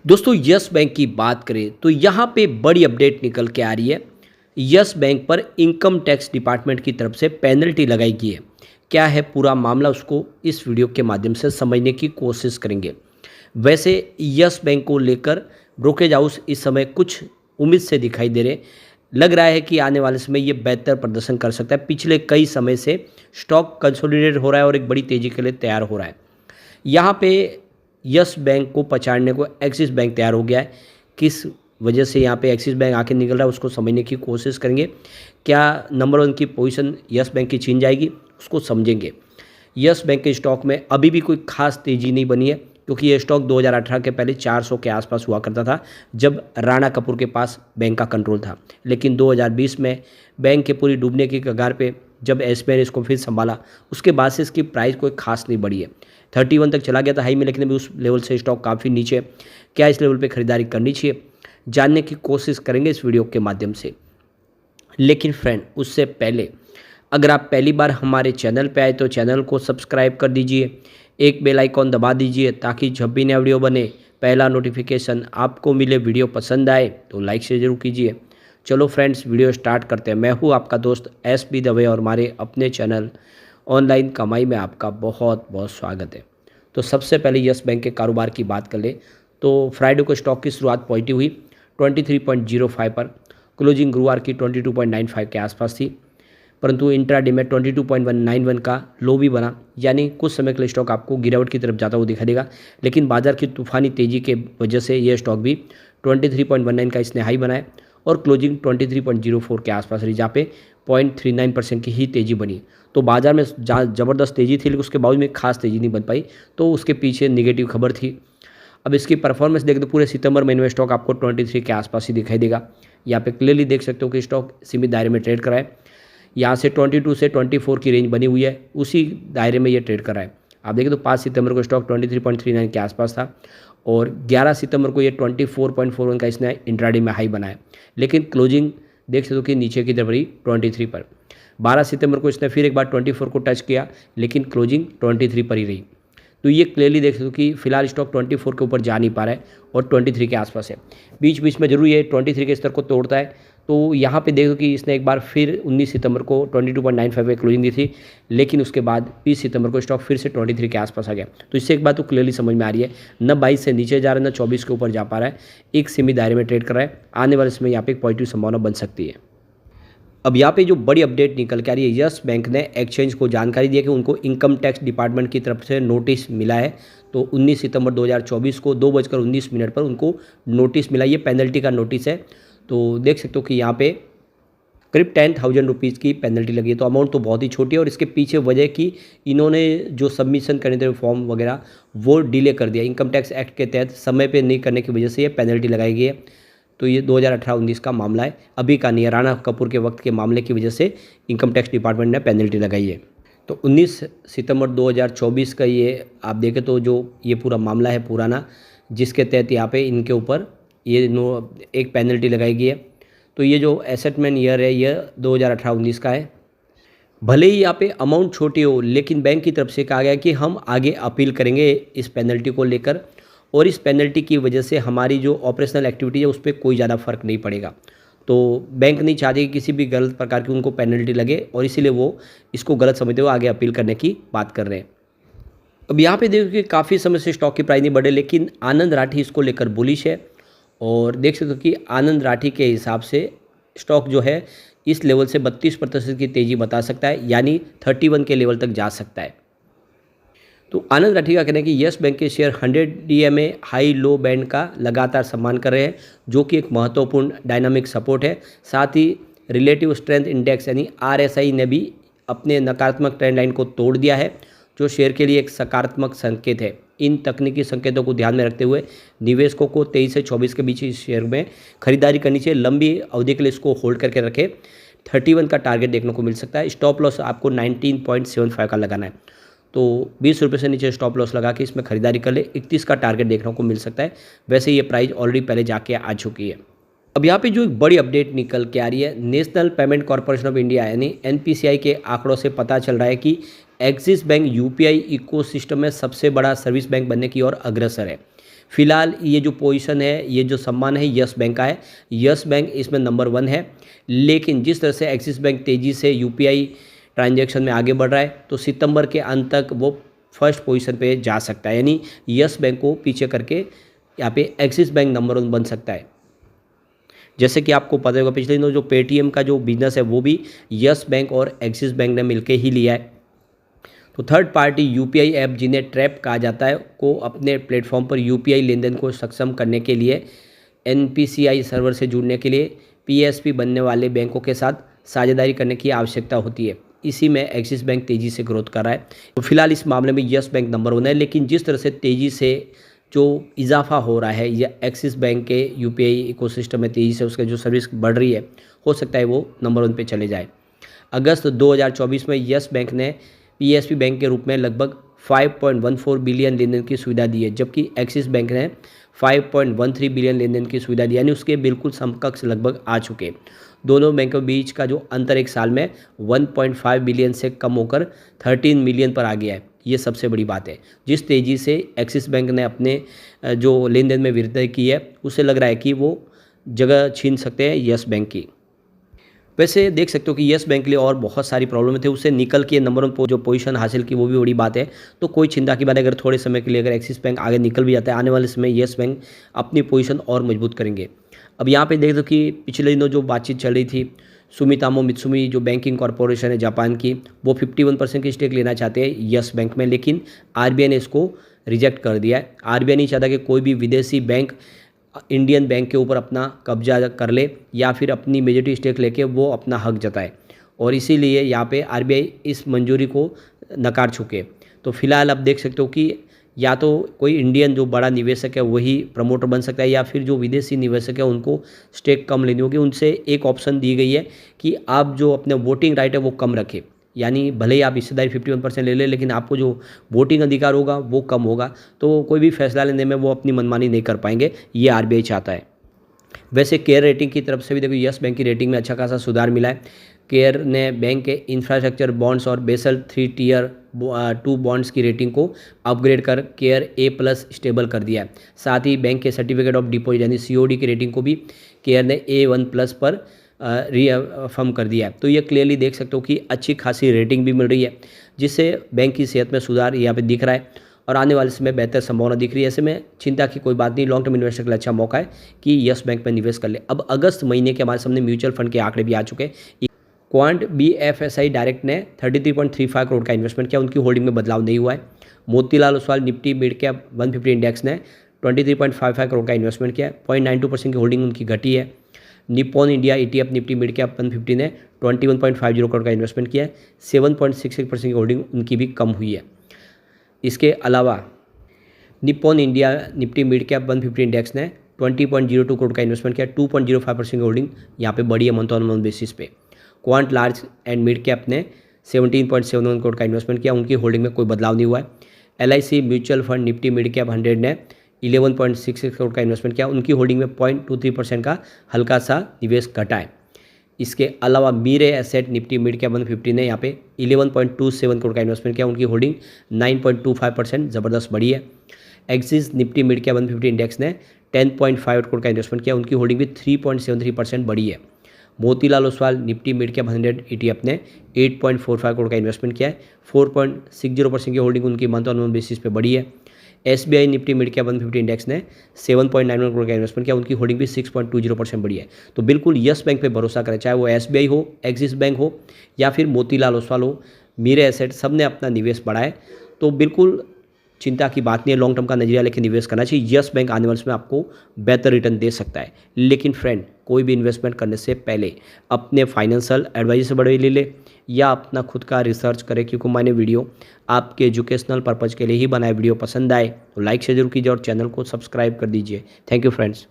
दोस्तों yes bank की बात करें तो यहाँ पे बड़ी अपडेट निकल के आ रही है। यस बैंक पर इनकम टैक्स डिपार्टमेंट की तरफ से पेनल्टी लगाई गई है। क्या है पूरा मामला, उसको इस वीडियो के माध्यम से समझने की कोशिश करेंगे। वैसे यस बैंक को लेकर ब्रोकरेज हाउस इस समय कुछ उम्मीद से दिखाई दे रहे। लग रहा है कि आने वाले समय ये बेहतर प्रदर्शन कर सकता है। पिछले कई समय से स्टॉक कंसोलिडेट हो रहा है और एक बड़ी तेज़ी के लिए तैयार हो रहा है। यहाँ पे यस बैंक को पछाड़ने को एक्सिस बैंक तैयार हो गया है। किस वजह से यहाँ पे एक्सिस बैंक आके निकल रहा है उसको समझने की कोशिश करेंगे। क्या नंबर 1 की पोजीशन यस बैंक की छीन जाएगी, उसको समझेंगे। यस बैंक के स्टॉक में अभी भी कोई खास तेज़ी नहीं बनी है, क्योंकि ये स्टॉक 2018 के पहले 400 के आसपास हुआ करता था, जब राणा कपूर के पास बैंक का कंट्रोल था। लेकिन 2020 में बैंक के पूरी डूबने की कगार पे जब एसबीआई ने इसको फिर संभाला, उसके बाद से इसकी प्राइस कोई खास नहीं बढ़ी है। 31 तक चला गया था हाई में, लेकिन अभी उस लेवल से स्टॉक काफ़ी नीचे है। क्या इस लेवल पे खरीदारी करनी चाहिए, जानने की कोशिश करेंगे इस वीडियो के माध्यम से। लेकिन फ्रेंड, उससे पहले अगर आप पहली बार हमारे चैनल पे आए तो चैनल को सब्सक्राइब कर दीजिए, एक बेल आइकॉन दबा दीजिए, ताकि जब भी नया वीडियो बने पहला नोटिफिकेशन आपको मिले। वीडियो पसंद आए तो लाइक से ज़रूर कीजिए। चलो फ्रेंड्स, वीडियो स्टार्ट करते हैं। मैं हूँ आपका दोस्त एसबी दवे और हमारे अपने चैनल ऑनलाइन कमाई में आपका बहुत बहुत स्वागत है। तो सबसे पहले यस बैंक के कारोबार की बात कर ले तो फ्राइडे को स्टॉक की शुरुआत पॉजिटिव हुई 23.05 पर। क्लोजिंग गुरुवार की 22.95 के आसपास थी, परंतु इंट्राडे में 22.191 का लो भी बना, यानी कुछ समय के लिए स्टॉक आपको गिरावट की तरफ जाता हुआ दिखाई देगा। लेकिन बाजार की तूफानी तेज़ी के वजह से यह स्टॉक भी 23.19 का इसने हाई बनाया और क्लोजिंग 23.04 के आसपास रही, जहाँ पे 0.39% की ही तेज़ी बनी। तो बाजार में जहाँ ज़बरदस्त तेज़ी थी, लेकिन उसके बावजूद में खास तेज़ी नहीं बन पाई, तो उसके पीछे निगेटिव खबर थी। अब इसकी परफॉर्मेंस देखें तो पूरे सितंबर महीने में स्टॉक आपको 23 के आसपास ही दिखाई देगा। यहाँ पे क्लियरली देख सकते हो कि स्टॉक सीमित दायरे में ट्रेड कर रहा है। यहाँ से 22 से 24 की रेंज बनी हुई है, उसी दायरे में ये ट्रेड कर रहा है। आप देखें तो 5 सितंबर को स्टॉक 23.39 के आसपास था और 11 सितंबर को ये 24.41 का इसने इंट्राडे में हाई बनाया। लेकिन क्लोजिंग देख सकते हो कि नीचे की तरफ रही 23 पर। 12 सितंबर को इसने फिर एक बार 24 को टच किया, लेकिन क्लोजिंग 23 पर ही रही। तो ये क्लियरली देख सकते हो कि फिलहाल स्टॉक 24 के ऊपर जा नहीं पा रहा है और 23 के आसपास है। बीच बीच में जरूर ये 23 के स्तर को तोड़ता है। तो यहाँ पे देखो कि इसने एक बार फिर 19 सितंबर को 22.95 पे क्लोजिंग दी थी, लेकिन उसके बाद 20 सितंबर को स्टॉक फिर से 23 के आसपास आ गया। तो इससे एक बात तो क्लियरली समझ में आ रही है, न 22 से नीचे जा रहा है, न 24 के ऊपर जा पा रहा है, एक सीमित दायरे में ट्रेड कर रहा है। आने वाले समय यहाँ पे एक पॉजिटिव संभावना बन सकती है। अब यहाँ पे जो बड़ी अपडेट निकल के आ रही है, यस बैंक ने एक्सचेंज को जानकारी दी है कि उनको इनकम टैक्स डिपार्टमेंट की तरफ से नोटिस मिला है। तो 19 सितंबर 2024 को 2:19 पर उनको नोटिस मिला। ये पेनल्टी का नोटिस है। तो देख सकते हो कि यहाँ पे करीब 10,000 रुपीज़ की पेनल्टी लगी है। तो अमाउंट तो बहुत ही छोटी है और इसके पीछे वजह कि इन्होंने जो सबमिशन करने थे फॉर्म वगैरह वो डिले कर दिया। इनकम टैक्स एक्ट के तहत समय पे नहीं करने की वजह से ये पेनल्टी लगाई गई है। तो ये 2018-19 का मामला है, अभी का नहीं है। राणा कपूर के वक्त के मामले की वजह से इनकम टैक्स डिपार्टमेंट ने पेनल्टी लगाई है। तो 19 सितंबर 2024 का ये आप देखें तो जो ये पूरा मामला है पुराना, जिसके तहत यहाँ पे इनके ऊपर ये एक पेनल्टी लगाई गई है। तो ये जो एसेटमेंट ईयर है ये 2018-19 का है। भले ही यहाँ पे अमाउंट छोटी हो, लेकिन बैंक की तरफ से कहा गया कि हम आगे अपील करेंगे इस पेनल्टी को लेकर, और इस पेनल्टी की वजह से हमारी जो ऑपरेशनल एक्टिविटी है उस पर कोई ज़्यादा फर्क नहीं पड़ेगा। तो बैंक नहीं चाहती कि किसी भी गलत प्रकार की उनको पेनल्टी लगे, और इसीलिए वो इसको गलत समझते हुए आगे अपील करने की बात कर रहे हैं। अब यहाँ पे देखो कि काफ़ी समय से स्टॉक की प्राइस नहीं बढ़े, लेकिन आनंद राठी इसको लेकर बुलिश है। और देख सकते हो कि आनंद राठी के हिसाब से स्टॉक जो है इस लेवल से 32% की तेज़ी बता सकता है, यानी 31 के लेवल तक जा सकता है। तो आनंद राठी का कहना है कि यस बैंक के share 100 DMA high low band का लगातार सम्मान कर रहे हैं, जो कि एक महत्वपूर्ण डायनामिक सपोर्ट है। साथ ही रिलेटिव स्ट्रेंथ इंडेक्स यानी RSI ने भी अपने नकारात्मक ट्रेंड लाइन को तोड़ दिया है, जो शेयर के लिए एक सकारात्मक संकेत है। इन तकनीकी संकेतों को ध्यान में रखते हुए निवेशकों को 23 से 24 के बीच इस शेयर में खरीदारी करनी चाहिए। लंबी अवधि के लिए इसको होल्ड करके रखें। 31 का टारगेट देखने को मिल सकता है। स्टॉप लॉस आपको 19.75 का लगाना है। तो 20 रुपये से नीचे स्टॉप लॉस लगा के इसमें खरीदारी कर ले। 31 का टारगेट देखने को मिल सकता है। वैसे ये प्राइस ऑलरेडी पहले जाके आ चुकी है। अब यहाँ पे जो एक बड़ी अपडेट निकल के आ रही है, national payment corporation of India यानी NPCI के आंकड़ों से पता चल रहा है कि एक्सिस बैंक UPI इकोसिस्टम में सबसे बड़ा सर्विस बैंक बनने की ओर अग्रसर है। फिलहाल ये जो पोजीशन है, ये जो सम्मान है यस बैंक का है। यस बैंक इसमें नंबर 1 है। लेकिन जिस तरह से एक्सिस बैंक तेज़ी से यूपीआई ट्रांजैक्शन में आगे बढ़ रहा है, तो सितंबर के अंत तक वो फर्स्ट पोजीशन पे जा सकता है, यानी यस बैंक को पीछे करके यहाँ पे एक्सिस बैंक नंबर 1 बन सकता है। जैसे कि आपको पता होगा पिछले दिनों जो पेटीएम का जो बिजनेस है वो भी यस बैंक और एक्सिस बैंक ने मिलकर ही लिया है। तो थर्ड पार्टी यूपीआई ऐप, जिन्हें ट्रैप कहा जाता है, को अपने प्लेटफॉर्म पर यूपीआई लेनदेन को सक्षम करने के लिए एनपीसीआई सर्वर से जुड़ने के लिए पीएसपी बनने वाले बैंकों के साथ साझेदारी करने की आवश्यकता होती है। इसी में एक्सिस बैंक तेज़ी से ग्रोथ कर रहा है। तो फिलहाल इस मामले में यस बैंक नंबर 1 है, लेकिन जिस तरह से तेज़ी से जो इजाफा हो रहा है या एक्सिस बैंक के यूपीआई इकोसिस्टम में तेज़ी से उसका जो सर्विस बढ़ रही है, हो सकता है वो नंबर 1 पे चले जाए। अगस्त 2024 में यस बैंक ने पीएसपी बैंक के रूप में लगभग 5.14 बिलियन लेनदेन की सुविधा दी है, जबकि एक्सिस बैंक ने 5.13 बिलियन लेनदेन की सुविधा दी, यानी उसके बिल्कुल समकक्ष लगभग आ चुके। दोनों बैंकों के बीच का जो अंतर एक साल में 1.5 बिलियन से कम होकर 13 मिलियन पर आ गया है। ये सबसे बड़ी बात है। जिस तेज़ी से एक्सिस बैंक ने अपने जो लेन देन में वृद्धि की है, उससे लग रहा है कि वो जगह छीन सकते हैं यस बैंक की। वैसे देख सकते हो कि यस बैंक के लिए और बहुत सारी प्रॉब्लम थे, उससे निकल के नंबर 1 जो पोजीशन हासिल की वो भी बड़ी बात है। तो कोई चिंता की बात है, अगर थोड़े समय के लिए अगर एक्सिस बैंक आगे निकल भी जाता है, आने वाले समय यस बैंक अपनी पोजीशन और मजबूत करेंगे। अब यहाँ पे देख दो कि पिछले दिनों जो बातचीत चल रही थी, सुमितोमो मित्सुमी जो बैंकिंग कॉरपोरेशन है जापान की, वो 51% की स्टेक लेना चाहते हैं यस बैंक में, लेकिन आरबीआई ने इसको रिजेक्ट कर दिया है। आरबीआई नहीं चाहता कि कोई भी विदेशी बैंक इंडियन बैंक के ऊपर अपना कब्जा कर ले या फिर अपनी मेजॉरिटी स्टेक लेके वो अपना हक जताए, और इसीलिए यहाँ पे आरबीआई इस मंजूरी को नकार चुके। तो फिलहाल आप देख सकते हो कि या तो कोई इंडियन जो बड़ा निवेशक है वही प्रमोटर बन सकता है, या फिर जो विदेशी निवेशक है उनको स्टेक कम लेनी होगी। उनसे एक ऑप्शन दी गई है कि आप जो अपने वोटिंग राइट है वो कम रखें, यानी भले ही आप हिस्सेदारी 51% ले लें, लेकिन आपको जो वोटिंग अधिकार होगा वो कम होगा, तो कोई भी फैसला लेने में वो अपनी मनमानी नहीं कर पाएंगे, ये आरबीआई चाहता है। वैसे केयर रेटिंग की तरफ से भी देखो यस बैंक की रेटिंग में अच्छा खासा सुधार मिला है। केयर ने बैंक के इंफ्रास्ट्रक्चर बॉन्ड्स और बेसल 3 Tier 2 बॉन्ड्स की रेटिंग को अपग्रेड कर केयर A+ स्टेबल कर दिया है। साथ ही बैंक के सर्टिफिकेट ऑफ डिपॉजिट यानी COD की रेटिंग को भी केयर ने A1+ पर रीअफर्म कर दिया है। तो ये क्लियरली देख सकते हो कि अच्छी खासी रेटिंग भी मिल रही है, जिससे बैंक की सेहत में सुधार यहाँ पे दिख रहा है और आने वाले समय बेहतर संभावना दिख रही है। ऐसे में चिंता की कोई बात नहीं, लॉन्ग टर्म इन्वेस्टर के लिए अच्छा मौका है कि यस बैंक में निवेश कर ले। अब अगस्त महीने के हमारे सामने म्यूचुअल फंड के आंकड़े भी आ चुके हैं। क्वांट BFSI डायरेक्ट ने 33.35 करोड़ का इन्वेस्टमेंट किया, उनकी होल्डिंग में बदलाव नहीं हुआ है। Motilal Oswal Nifty mid cap 150 index ने 23.55 करोड़ का इन्वेस्टमेंट किया है, 0.92% की होल्डिंग उनकी घटी है। Nippon India ETF Nifty mid cap 150 ने 21.50 करोड़ का इन्वेस्टमेंट किया है, 7.66% की होल्डिंग उनकी भी कम हुई है। इसके अलावा Nippon India Nifty mid cap 150 index ने 20.02 करोड़ का इन्वेस्टमेंट किया, 2.05% की होल्डिंग यहाँ पे बढ़ी है मंथ ऑन मंथ बेसिस पे। Quant large and mid cap ने 17.71 करोड़ का इन्वेस्टमेंट किया, उनकी होल्डिंग में कोई बदलाव नहीं हुआ है। LIC mutual fund Nifty mid cap 100 ने 11.66 करोड़ का इन्वेस्टमेंट किया, उनकी होल्डिंग में 0.23% का हल्का सा निवेश घटा है। इसके अलावा मीरे एसेट निफ्टी मिड कैप 150 ने यहाँ पे 11.27 करोड़ का इन्वेस्टमेंट किया, उनकी होल्डिंग 9.25% ज़बरदस्त बढ़ी है। Axis Nifty mid cap 150 index ने 10.5 करोड़ का इन्वेस्टमेंट किया, उनकी होल्डिंग भी 3.73% बढ़ी है। Motilal Oswal Nifty mid cap 100 ETF ने 8.45 करोड़ का इन्वेस्टमेंट किया है, 4.60% की होल्डिंग उनकी मंथ ऑन मंथ बेसिस पे बढ़ी है। SBI Nifty mid cap 150 index ने 7.91 करोड़ का इन्वेस्टमेंट किया, उनकी होल्डिंग भी 6.20% बढ़ी है। तो बिल्कुल यस बैंक पे भरोसा करें, चाहे वो SBI हो, एक्सिस बैंक हो या फिर मोतीलाल ओसवाल हो, मीरे एसेट, सब ने अपना निवेश बढ़ाए, तो बिल्कुल चिंता की बात नहीं है। लॉन्ग टर्म का नजरिया लेकर निवेश करना चाहिए। यस बैंक आने वाले में आपको बेहतर रिटर्न दे सकता है, लेकिन फ्रेंड कोई भी इन्वेस्टमेंट करने से पहले अपने फाइनेंशियल एडवाइजर से बड़े ले या अपना खुद का रिसर्च करें, क्योंकि मैंने वीडियो आपके एजुकेशनल पर्पज़ के लिए ही बनाए। वीडियो पसंद आए तो लाइक से जरूर कीजिए और चैनल को सब्सक्राइब कर दीजिए। Thank you friends.